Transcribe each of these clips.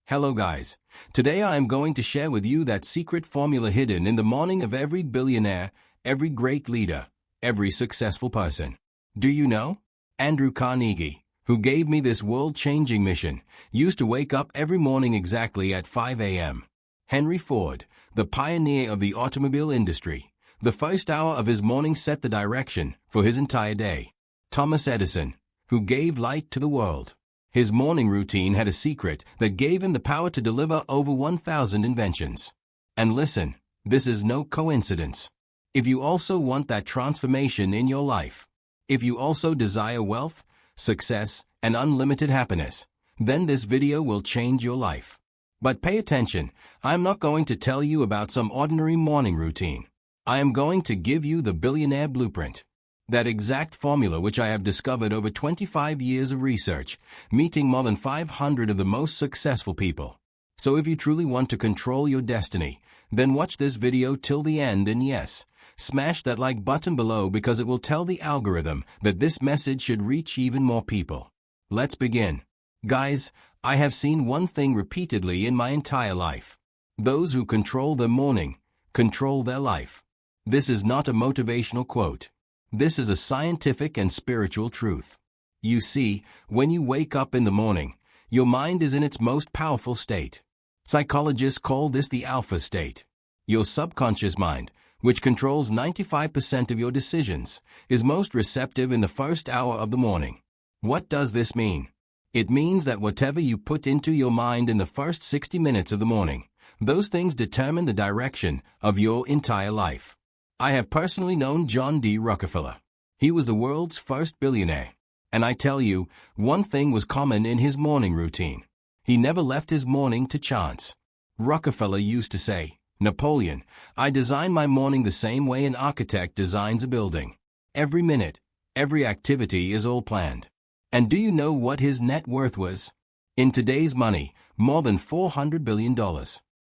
Hello guys. Today I am going to share with you that secret formula hidden in the morning of every billionaire, every great leader, every successful person. Do you know? Andrew Carnegie, who gave me this world-changing mission, used to wake up every morning exactly at 5 a.m. Henry Ford, the pioneer of the automobile industry, the first hour of his morning set the direction for his entire day. Thomas Edison, who gave light to the world. His morning routine had a secret that gave him the power to deliver over 1,000 inventions. And listen, this is no coincidence. If you also want that transformation in your life, if you also desire wealth, success, and unlimited happiness, then this video will change your life. But pay attention, I am not going to tell you about some ordinary morning routine. I am going to give you the billionaire blueprint. That exact formula which I have discovered over 25 years of research, meeting more than 500 of the most successful people. So if you truly want to control your destiny, then watch this video till the end and yes, smash that like button below because it will tell the algorithm that this message should reach even more people. Let's begin. Guys, I have seen one thing repeatedly in my entire life. Those who control their morning, control their life. This is not a motivational quote. This is a scientific and spiritual truth. You see, when you wake up in the morning, your mind is in its most powerful state. Psychologists call this the alpha state. Your subconscious mind, which controls 95% of your decisions, is most receptive in the first hour of the morning. What does this mean? It means that whatever you put into your mind in the first 60 minutes of the morning, those things determine the direction of your entire life. I have personally known John D. Rockefeller. He was the world's first billionaire. And I tell you, one thing was common in his morning routine. He never left his morning to chance. Rockefeller used to say, "Napoleon, I design my morning the same way an architect designs a building. Every minute, every activity is all planned." And do you know what his net worth was? In today's money, more than $400 billion.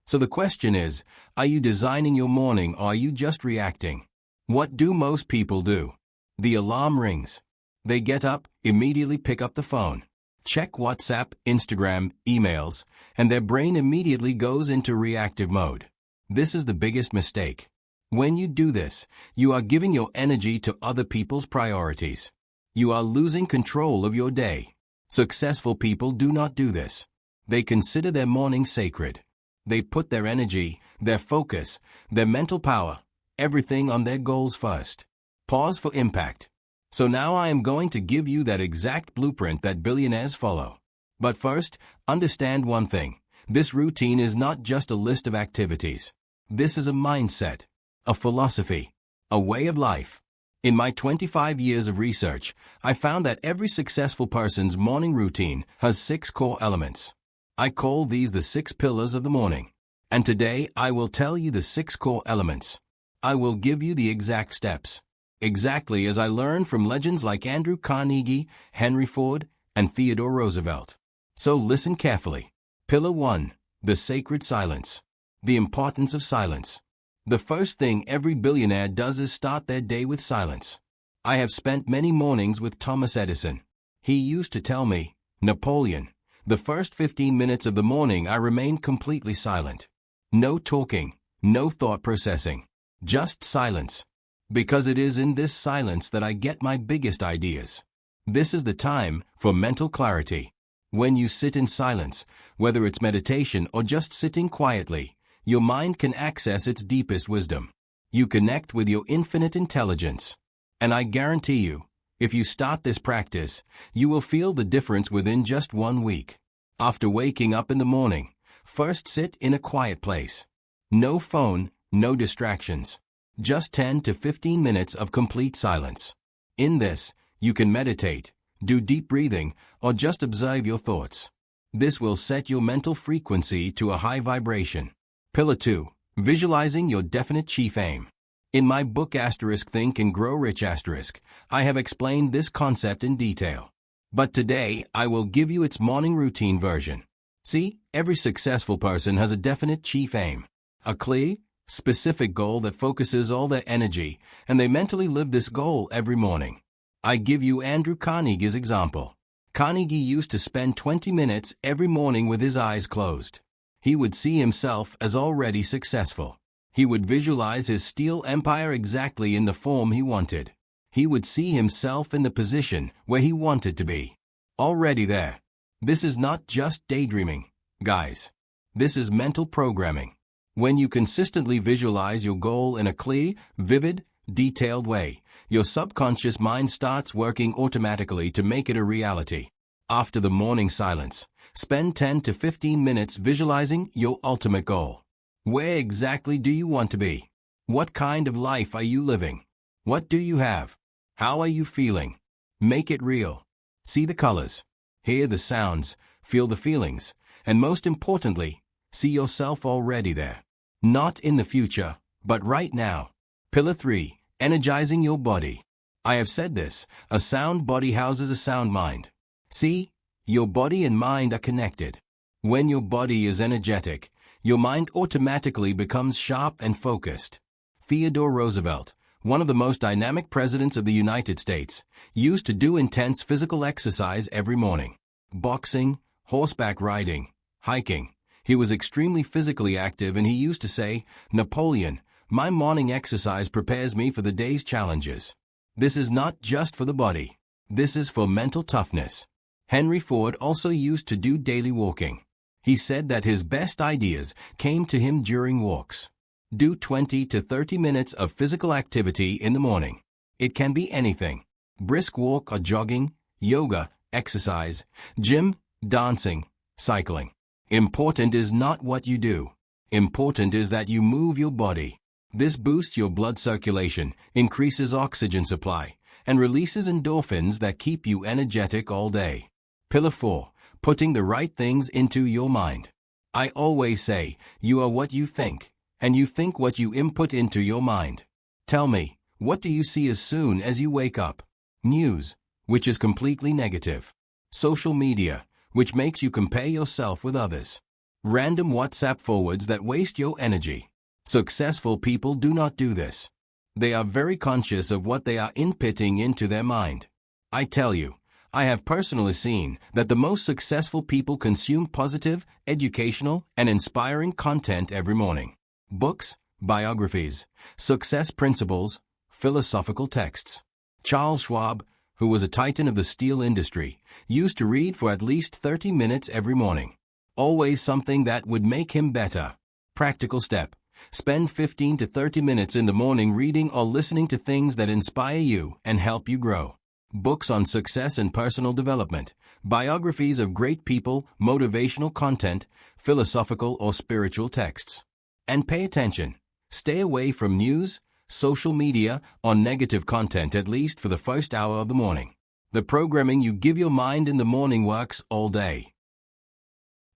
So the question is, are you designing your morning or are you just reacting? What do most people do? The alarm rings. They get up, immediately pick up the phone, check WhatsApp, Instagram, emails, and their brain immediately goes into reactive mode. This is the biggest mistake. When you do this, you are giving your energy to other people's priorities. You are losing control of your day. Successful people do not do this. They consider their morning sacred. They put their energy, their focus, their mental power, everything on their goals first. Pause for impact. So now I am going to give you that exact blueprint that billionaires follow. But first, understand one thing. This routine is not just a list of activities. This is a mindset, a philosophy, a way of life. In my 25 years of research, I found that every successful person's morning routine has 6 core elements. I call these the 6 pillars of the morning. And today I will tell you the 6 core elements. I will give you the exact steps. Exactly as I learned from legends like Andrew Carnegie, Henry Ford, and Theodore Roosevelt. So listen carefully. Pillar 1. The sacred silence. The importance of silence. The first thing every billionaire does is start their day with silence. I have spent many mornings with Thomas Edison. He used to tell me, "Napoleon, the first 15 minutes of the morning I remain completely silent. No talking, no thought processing, just silence. Because it is in this silence that I get my biggest ideas. This is the time for mental clarity. When you sit in silence, whether it's meditation or just sitting quietly, your mind can access its deepest wisdom. You connect with your infinite intelligence. And I guarantee you, if you start this practice, you will feel the difference within just 1 week. After waking up in the morning, first sit in a quiet place. No phone, no distractions. Just 10 to 15 minutes of complete silence. In this, you can meditate, do deep breathing, or just observe your thoughts. This will set your mental frequency to a high vibration. Pillar 2. Visualizing your definite chief aim. In my book Think and Grow Rich I have explained this concept in detail. But today, I will give you its morning routine version. See, every successful person has a definite chief aim. A clear, specific goal that focuses all their energy, and they mentally live this goal every morning. I give you Andrew Carnegie's example. Carnegie used to spend 20 minutes every morning with his eyes closed. He would see himself as already successful. He would visualize his steel empire exactly in the form he wanted. He would see himself in the position where he wanted to be. Already there. This is not just daydreaming, guys. This is mental programming. When you consistently visualize your goal in a clear, vivid, detailed way, your subconscious mind starts working automatically to make it a reality. After the morning silence, spend 10 to 15 minutes visualizing your ultimate goal. Where exactly do you want to be? What kind of life are you living? What do you have? How are you feeling? Make it real. See the colors, hear the sounds, feel the feelings, and most importantly, see yourself already there. Not in the future, but right now. Pillar 3. Energizing your body. I have said this, a sound body houses a sound mind. See, your body and mind are connected. When your body is energetic, your mind automatically becomes sharp and focused. Theodore Roosevelt, one of the most dynamic presidents of the United States, used to do intense physical exercise every morning. Boxing, horseback riding, hiking. He was extremely physically active and he used to say, "Napoleon, my morning exercise prepares me for the day's challenges." This is not just for the body. This is for mental toughness. Henry Ford also used to do daily walking. He said that his best ideas came to him during walks. Do 20 to 30 minutes of physical activity in the morning. It can be anything. Brisk walk or jogging, yoga, exercise, gym, dancing, cycling. Important is not what you do. Important is that you move your body. This boosts your blood circulation, increases oxygen supply, and releases endorphins that keep you energetic all day. Pillar 4. Putting the right things into your mind. I always say, you are what you think, and you think what you input into your mind. Tell me, what do you see as soon as you wake up? News, which is completely negative. Social media, which makes you compare yourself with others. Random WhatsApp forwards that waste your energy. Successful people do not do this. They are very conscious of what they are inputting into their mind. I tell you, I have personally seen that the most successful people consume positive, educational, and inspiring content every morning. Books, biographies, success principles, philosophical texts. Charles Schwab, who was a titan of the steel industry, used to read for at least 30 minutes every morning. Always something that would make him better. Practical step. Spend 15 to 30 minutes in the morning reading or listening to things that inspire you and help you grow. Books on success and personal development, biographies of great people, motivational content, philosophical or spiritual texts. And pay attention. Stay away from news, social media, or negative content at least for the first hour of the morning. The programming you give your mind in the morning works all day.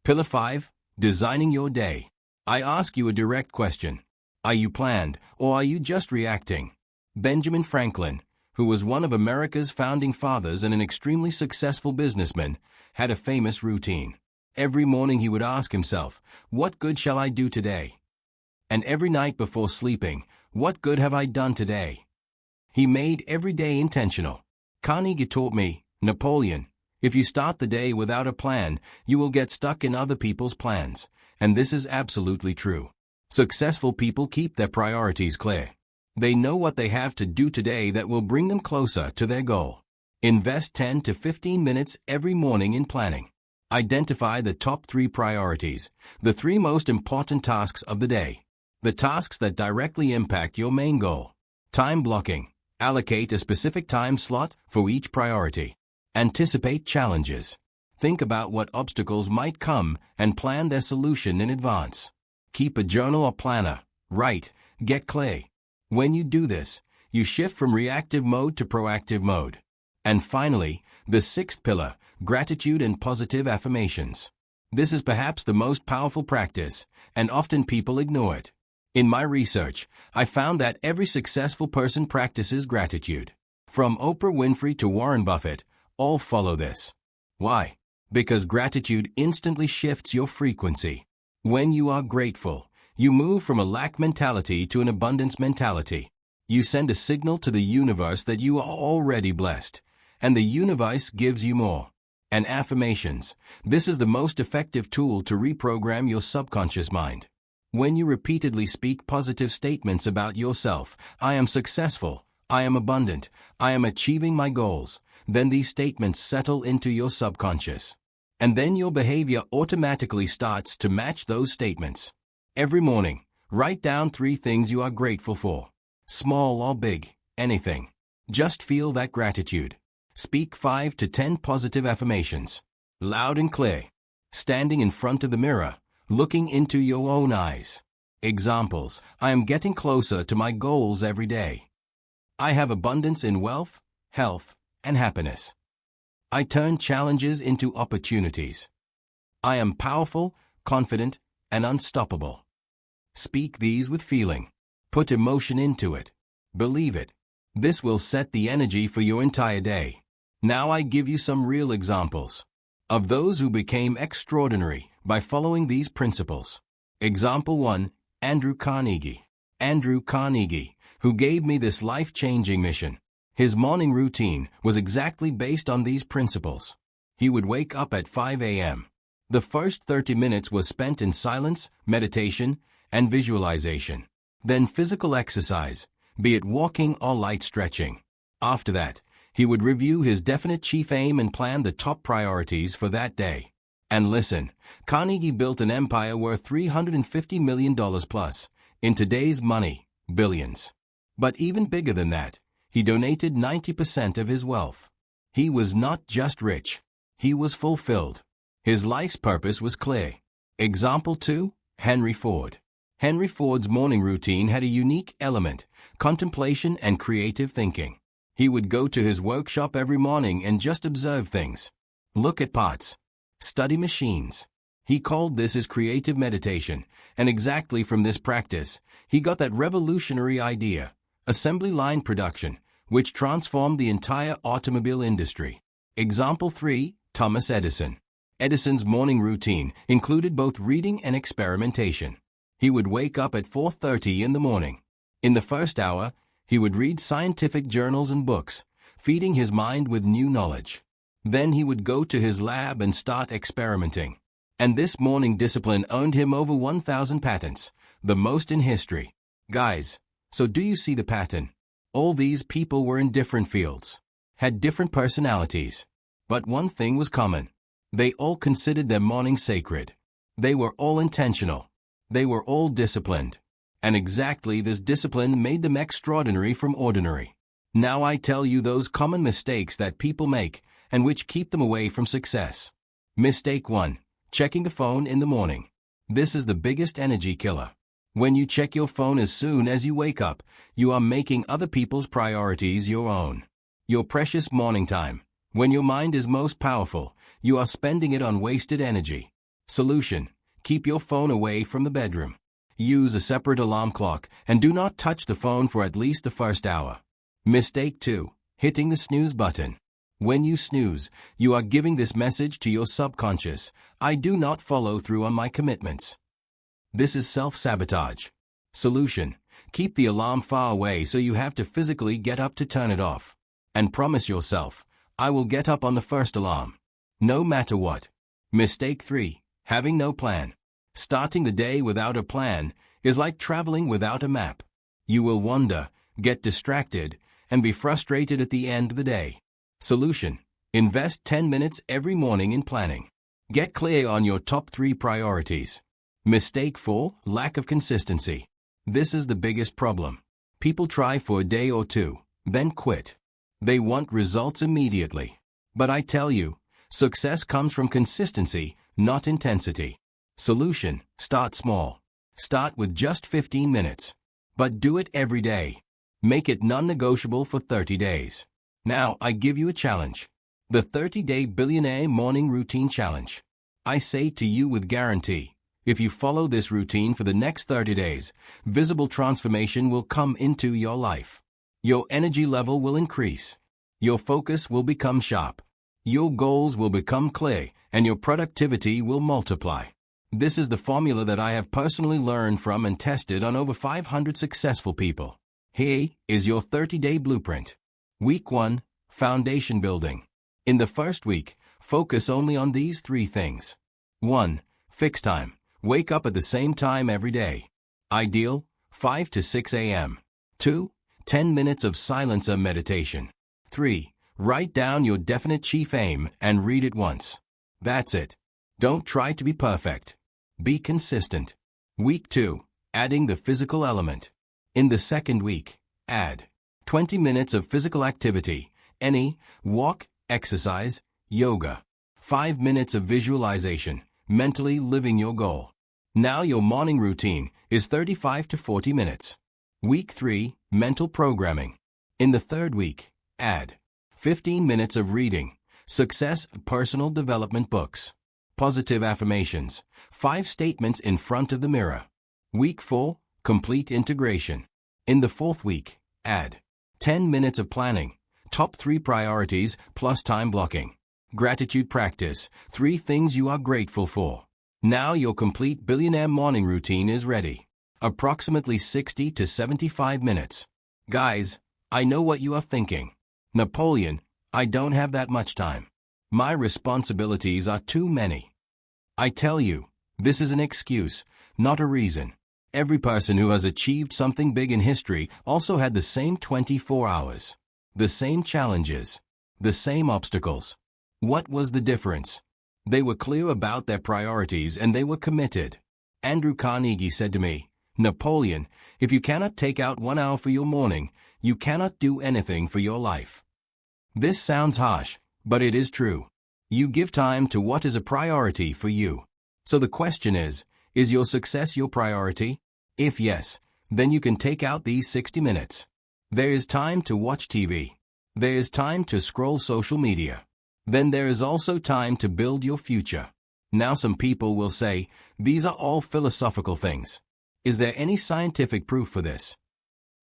Pillar 5. Designing your day. I ask you a direct question. Are you planned, or are you just reacting? Benjamin Franklin, who was one of America's founding fathers and an extremely successful businessman, had a famous routine. Every morning he would ask himself, "What good shall I do today?" And every night before sleeping, "What good have I done today?" He made every day intentional. Carnegie taught me, Napoleon, if you start the day without a plan, you will get stuck in other people's plans, and this is absolutely true. Successful people keep their priorities clear. They know what they have to do today that will bring them closer to their goal. Invest 10 to 15 minutes every morning in planning. Identify the top 3 priorities, the 3 most important tasks of the day. The tasks that directly impact your main goal. Time blocking. Allocate a specific time slot for each priority. Anticipate challenges. Think about what obstacles might come and plan their solution in advance. Keep a journal or planner. Write, get clear. When you do this, you shift from reactive mode to proactive mode. And finally, the 6th pillar, gratitude and positive affirmations. This is perhaps the most powerful practice, and often people ignore it. In my research, I found that every successful person practices gratitude. From Oprah Winfrey to Warren Buffett, all follow this. Why? Because gratitude instantly shifts your frequency. When you are grateful, you move from a lack mentality to an abundance mentality. You send a signal to the universe that you are already blessed, and the universe gives you more. And affirmations. This is the most effective tool to reprogram your subconscious mind. When you repeatedly speak positive statements about yourself, I am successful, I am abundant, I am achieving my goals, then these statements settle into your subconscious. And then your behavior automatically starts to match those statements. Every morning, write down 3 things you are grateful for. Small or big, anything. Just feel that gratitude. Speak 5 to 10 positive affirmations. Loud and clear. Standing in front of the mirror, looking into your own eyes. Examples: I am getting closer to my goals every day. I have abundance in wealth, health, and happiness. I turn challenges into opportunities. I am powerful, confident, and unstoppable. Speak these with feeling. Put emotion into it. Believe it. This will set the energy for your entire day. Now I give you some real examples of those who became extraordinary by following these principles. Example 1, Andrew Carnegie. Andrew Carnegie, who gave me this life-changing mission. His morning routine was exactly based on these principles. He would wake up at 5 a.m. The first 30 minutes was spent in silence, meditation, and visualization. Then physical exercise, be it walking or light stretching. After that, he would review his definite chief aim and plan the top priorities for that day. And listen, Carnegie built an empire worth $350 million plus, in today's money, billions. But even bigger than that, he donated 90% of his wealth. He was not just rich, he was fulfilled. His life's purpose was clear. Example 2, Henry Ford. Henry Ford's morning routine had a unique element: contemplation and creative thinking. He would go to his workshop every morning and just observe things. Look at parts. Study machines. He called this his creative meditation, and exactly from this practice, he got that revolutionary idea, assembly line production, which transformed the entire automobile industry. Example 3, Thomas Edison. Edison's morning routine included both reading and experimentation. He would wake up at 4:30 in the morning. In the first hour, he would read scientific journals and books, feeding his mind with new knowledge. Then he would go to his lab and start experimenting. And this morning discipline earned him over 1,000 patents, the most in history. Guys, so do you see the pattern? All these people were in different fields, had different personalities. But one thing was common. They all considered their morning sacred. They were all intentional. They were all disciplined. And exactly this discipline made them extraordinary from ordinary. Now I tell you those common mistakes that people make and which keep them away from success. Mistake 1. Checking the phone in the morning. This is the biggest energy killer. When you check your phone as soon as you wake up, you are making other people's priorities your own. Your precious morning time, when your mind is most powerful, you are spending it on wasted energy. Solution: keep your phone away from the bedroom. Use a separate alarm clock and do not touch the phone for at least the first hour. Mistake 2. Hitting the snooze button. When you snooze, you are giving this message to your subconscious: I do not follow through on my commitments. This is self-sabotage. Solution: keep the alarm far away so you have to physically get up to turn it off. And promise yourself, I will get up on the first alarm, no matter what. Mistake 3. Having no plan. Starting the day without a plan is like traveling without a map. You will wander, get distracted, and be frustrated at the end of the day. Solution: invest 10 minutes every morning in planning. Get clear on your top 3 priorities. Mistake 4. Lack of consistency. This is the biggest problem. People try for a day or two, then quit. They want results immediately. But I tell you, success comes from consistency, not intensity. Solution: start small. Start with just 15 minutes. But do it every day. Make it non-negotiable for 30 days. Now I give you a challenge. The 30-day Billionaire Morning Routine Challenge. I say to you with guarantee, if you follow this routine for the next 30 days, visible transformation will come into your life. Your energy level will increase. Your focus will become sharp. Your goals will become clear, and your productivity will multiply. This is the formula that I have personally learned from and tested on over 500 successful people. Here is your 30-day blueprint. Week 1, Foundation Building. In the first week, Focus only on these 3 things. 1. Fixed time. Wake up at the same time every day. Ideal, 5 to 6 a.m. 2. 10 minutes of silence or meditation. 3. Write down your definite chief aim and read it once. That's it. Don't try to be perfect. Be consistent. Week 2. Adding the physical element. In the second week, add 20 minutes of physical activity, any, walk, exercise, yoga. 5 minutes of visualization, mentally living your goal. Now your morning routine is 35 to 40 minutes. Week 3, mental programming. In the third week, add 15 minutes of reading, success, personal development books, positive affirmations, 5 statements in front of the mirror. Week 4, complete integration. In the fourth week, add 10 minutes of planning, top 3 priorities plus time blocking. Gratitude practice, 3 things you are grateful for. Now your complete Billionaire Morning Routine is ready. Approximately 60 to 75 minutes. Guys, I know what you are thinking. Napoleon, I don't have that much time. My responsibilities are too many. I tell you, this is an excuse, not a reason. Every person who has achieved something big in history also had the same 24 hours. The same challenges. The same obstacles. What was the difference? They were clear about their priorities and they were committed. Andrew Carnegie said to me, Napoleon, if you cannot take out 1 hour for your morning, you cannot do anything for your life. This sounds harsh, but it is true. You give time to what is a priority for you. So the question is your success your priority? If yes, then you can take out these 60 minutes. There is time to watch TV. There is time to scroll social media. Then there is also time to build your future. Now some people will say, these are all philosophical things. Is there any scientific proof for this?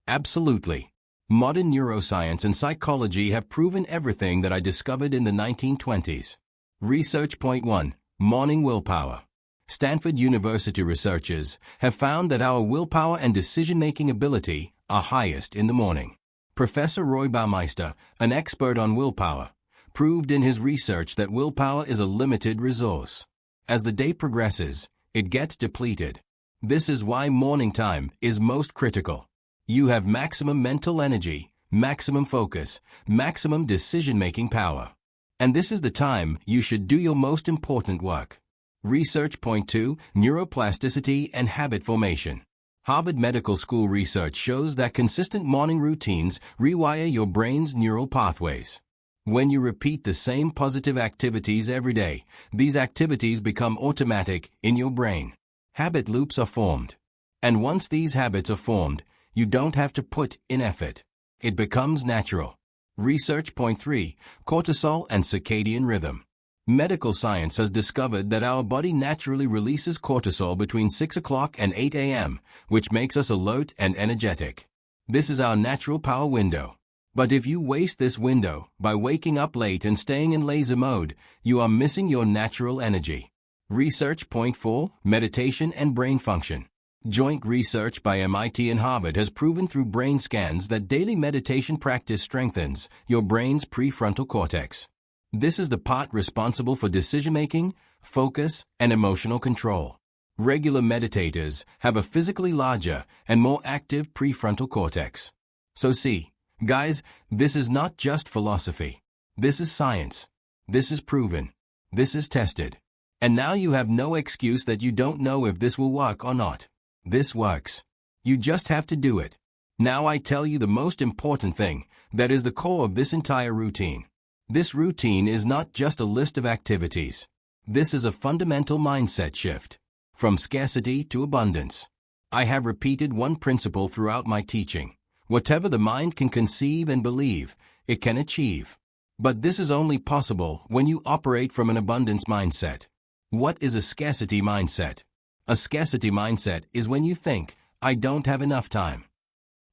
Absolutely. Modern neuroscience and psychology have proven everything that I discovered in the 1920s. Research point 1. Morning willpower. Stanford University researchers have found that our willpower and decision-making ability are highest in the morning. Professor Roy Baumeister, an expert on willpower, proved in his research that willpower is a limited resource. As the day progresses, it gets depleted. This is why morning time is most critical. You have maximum mental energy, maximum focus, maximum decision-making power. And this is the time you should do your most important work. Research point 2. Neuroplasticity and habit formation. Harvard Medical School research shows that consistent morning routines rewire your brain's neural pathways. When you repeat the same positive activities every day, these activities become automatic in your brain. Habit loops are formed. And once these habits are formed, you don't have to put in effort. It becomes natural. Research point 3. Cortisol and circadian rhythm. Medical science has discovered that our body naturally releases cortisol between 6 o'clock and 8 a.m., which makes us alert and energetic. This is our natural power window. But if you waste this window by waking up late and staying in laser mode, you are missing your natural energy. Research point 4. Meditation and brain function. Joint research by MIT and Harvard has proven through brain scans that daily meditation practice strengthens your brain's prefrontal cortex. This is the part responsible for decision-making, focus, and emotional control. Regular meditators have a physically larger and more active prefrontal cortex. So see, guys, this is not just philosophy. This is science. This is proven. This is tested. And now you have no excuse that you don't know if this will work or not. This works. You just have to do it. Now I tell you the most important thing, that is the core of this entire routine. This routine is not just a list of activities. This is a fundamental mindset shift. From scarcity to abundance. I have repeated one principle throughout my teaching. Whatever the mind can conceive and believe, it can achieve. But this is only possible when you operate from an abundance mindset. What is a scarcity mindset? A scarcity mindset is when you think, I don't have enough time.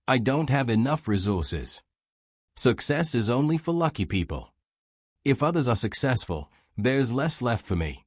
I don't have enough resources. Success is only for lucky people. If others are successful, there's less left for me.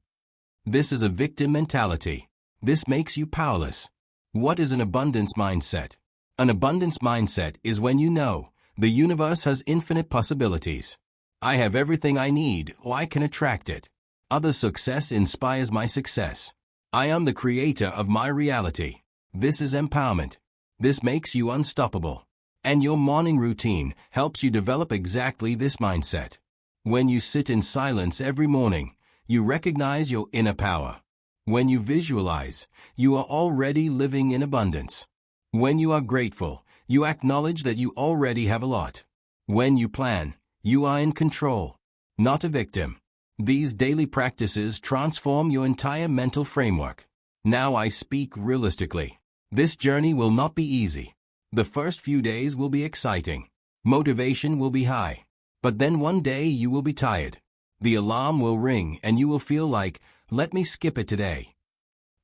This is a victim mentality. This makes you powerless. What is an abundance mindset? An abundance mindset is when you know the universe has infinite possibilities. I have everything I need, or I can attract it. Other success inspires my success. I am the creator of my reality. This is empowerment. This makes you unstoppable. And your morning routine helps you develop exactly this mindset. When you sit in silence every morning, you recognize your inner power. When you visualize, you are already living in abundance. When you are grateful, you acknowledge that you already have a lot. When you plan, you are in control, not a victim. These daily practices transform your entire mental framework. Now I speak realistically. This journey will not be easy. The first few days will be exciting. Motivation will be high. But then one day you will be tired. The alarm will ring and you will feel like, let me skip it today.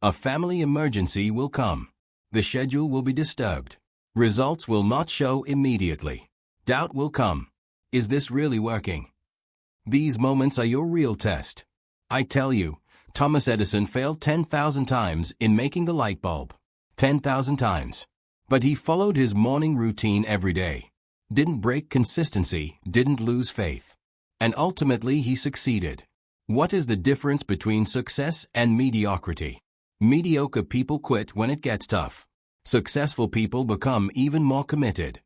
A family emergency will come. The schedule will be disturbed. Results will not show immediately. Doubt will come. Is this really working? These moments are your real test. I tell you, Thomas Edison failed 10,000 times in making the light bulb. 10,000 times. But he followed his morning routine every day. Didn't break consistency, didn't lose faith. And ultimately he succeeded. What is the difference between success and mediocrity? Mediocre people quit when it gets tough. Successful people become even more committed.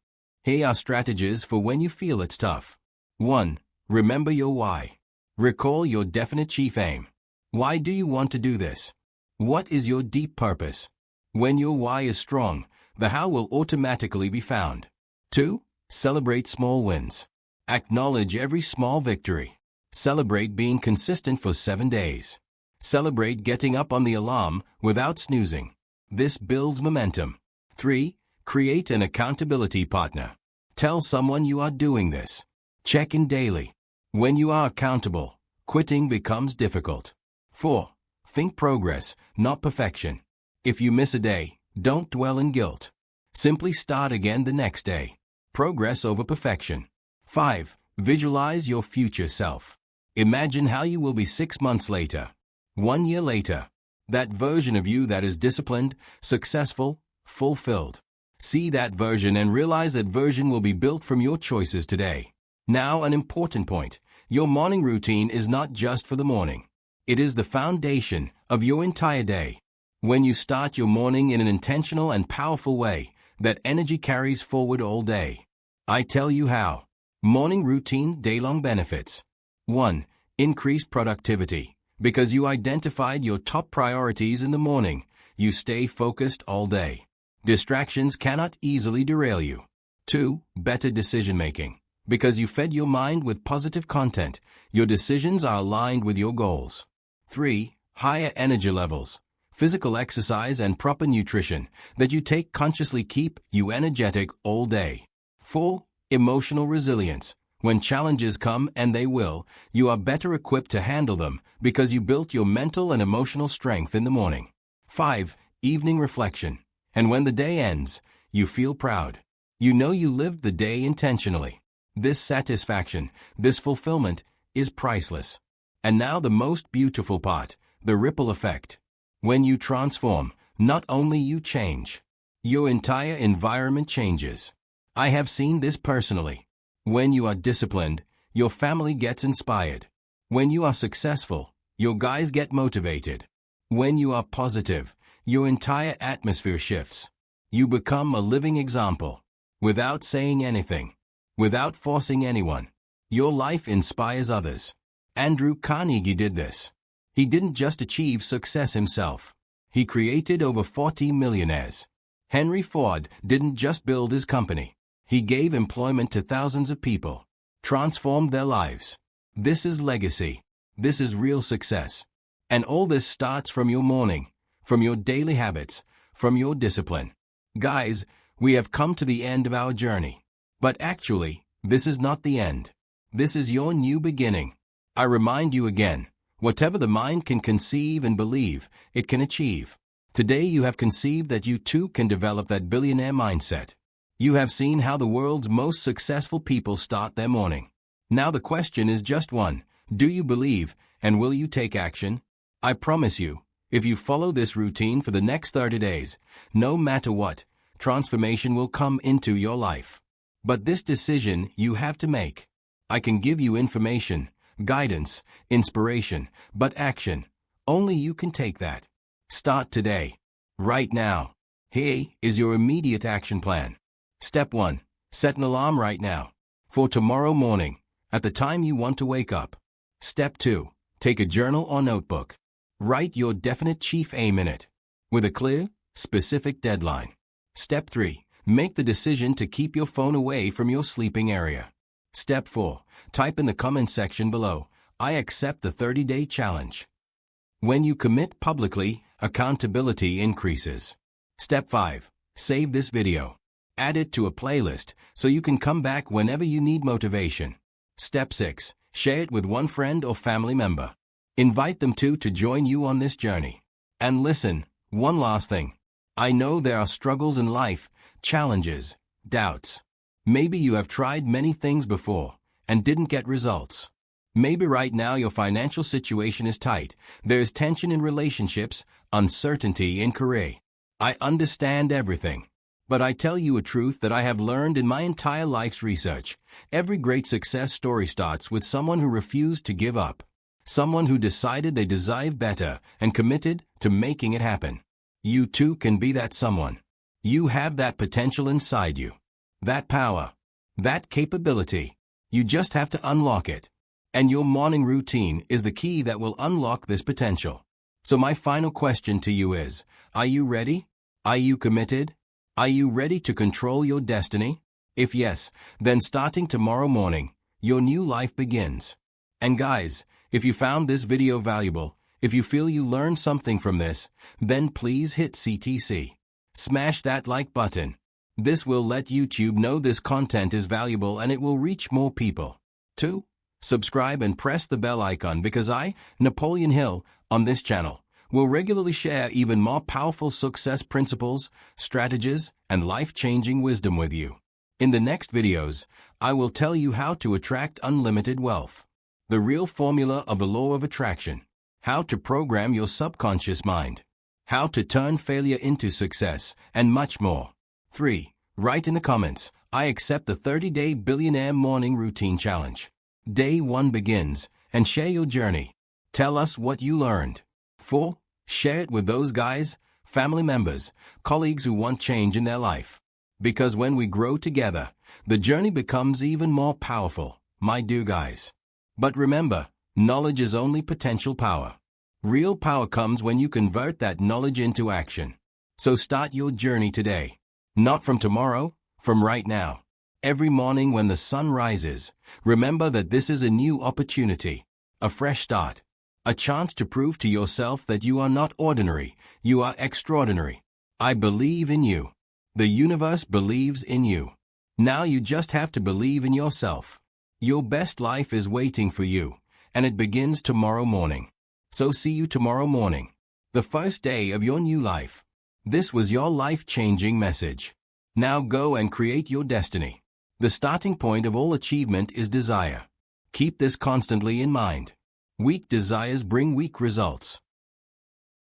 Here are strategies for when you feel it's tough. 1. Remember your why. Recall your definite chief aim. Why do you want to do this? What is your deep purpose? When your why is strong, the how will automatically be found. 2. Celebrate small wins. Acknowledge every small victory. Celebrate being consistent for 7 days. Celebrate getting up on the alarm without snoozing. This builds momentum. 3. Create an accountability partner. Tell someone you are doing this. Check in daily. When you are accountable, quitting becomes difficult. 4. Think progress, not perfection. If you miss a day, don't dwell in guilt. Simply start again the next day. Progress over perfection. 5. Visualize your future self. Imagine how you will be 6 months later. 1 year later. That version of you that is disciplined, successful, fulfilled. See that version and realize that version will be built from your choices today. Now an important point. Your morning routine is not just for the morning. It is the foundation of your entire day. When you start your morning in an intentional and powerful way, that energy carries forward all day. I tell you how. Morning routine day-long benefits. 1. Increased productivity. Because you identified your top priorities in the morning, you stay focused all day. Distractions cannot easily derail you. 2. Better decision-making. Because you fed your mind with positive content, your decisions are aligned with your goals. 3. Higher energy levels. Physical exercise and proper nutrition that you take consciously keep you energetic all day. 4. Emotional resilience. When challenges come, and they will, you are better equipped to handle them because you built your mental and emotional strength in the morning. 5. Evening reflection. And when the day ends, you feel proud. You know you lived the day intentionally. This satisfaction, this fulfillment, is priceless. And now the most beautiful part, the ripple effect. When you transform, not only you change, your entire environment changes. I have seen this personally. When you are disciplined, your family gets inspired. When you are successful, your guys get motivated. When you are positive, your entire atmosphere shifts. You become a living example. Without saying anything. Without forcing anyone. Your life inspires others. Andrew Carnegie did this. He didn't just achieve success himself. He created over 40 millionaires. Henry Ford didn't just build his company. He gave employment to thousands of people. Transformed their lives. This is legacy. This is real success. And all this starts from your morning, from your daily habits, from your discipline. Guys, we have come to the end of our journey. But actually, this is not the end. This is your new beginning. I remind you again, whatever the mind can conceive and believe, it can achieve. Today you have conceived that you too can develop that billionaire mindset. You have seen how the world's most successful people start their morning. Now the question is just one. Do you believe, and will you take action? I promise you, if you follow this routine for the next 30 days, no matter what, transformation will come into your life. But this decision you have to make. I can give you information, guidance, inspiration, but action. Only you can take that. Start today. Right now. Here is your immediate action plan. Step 1. Set an alarm right now. For tomorrow morning, at the time you want to wake up. Step 2. Take a journal or notebook. Write your definite chief aim in it, with a clear, specific deadline. Step 3. Make the decision to keep your phone away from your sleeping area. Step 4. Type in the comment section below, "I accept the 30-day challenge." When you commit publicly, accountability increases. Step 5. Save this video. Add it to a playlist so you can come back whenever you need motivation. Step 6. Share it with one friend or family member. Invite them to join you on this journey. And listen, one last thing. I know there are struggles in life, challenges, doubts. Maybe you have tried many things before and didn't get results. Maybe right now your financial situation is tight, there is tension in relationships, uncertainty in career. I understand everything. But I tell you a truth that I have learned in my entire life's research. Every great success story starts with someone who refused to give up. Someone who decided they deserve better and committed to making it happen. You too can be that someone. You have that potential inside you. That power. That capability. You just have to unlock it. And your morning routine is the key that will unlock this potential. So my final question to you is, are you ready? Are you committed? Are you ready to control your destiny? If yes, then starting tomorrow morning, your new life begins. And guys, if you found this video valuable, if you feel you learned something from this, then please hit CTC. Smash that like button. This will let YouTube know this content is valuable and it will reach more people. 2. Subscribe and press the bell icon because I, Napoleon Hill, on this channel, will regularly share even more powerful success principles, strategies, and life-changing wisdom with you. In the next videos, I will tell you how to attract unlimited wealth, the real formula of the law of attraction, how to program your subconscious mind, how to turn failure into success, and much more. 3. Write in the comments, "I accept the 30-day Billionaire Morning Routine Challenge." Day 1 begins, and share your journey. Tell us what you learned. 4. Share it with those guys, family members, colleagues who want change in their life. Because when we grow together, the journey becomes even more powerful, my dear guys. But remember, knowledge is only potential power. Real power comes when you convert that knowledge into action. So start your journey today. Not from tomorrow, from right now. Every morning when the sun rises, remember that this is a new opportunity, a fresh start. A chance to prove to yourself that you are not ordinary, you are extraordinary. I believe in you. The universe believes in you. Now you just have to believe in yourself. Your best life is waiting for you, and it begins tomorrow morning. So see you tomorrow morning, the first day of your new life. This was your life-changing message. Now go and create your destiny. The starting point of all achievement is desire. Keep this constantly in mind. Weak desires bring weak results.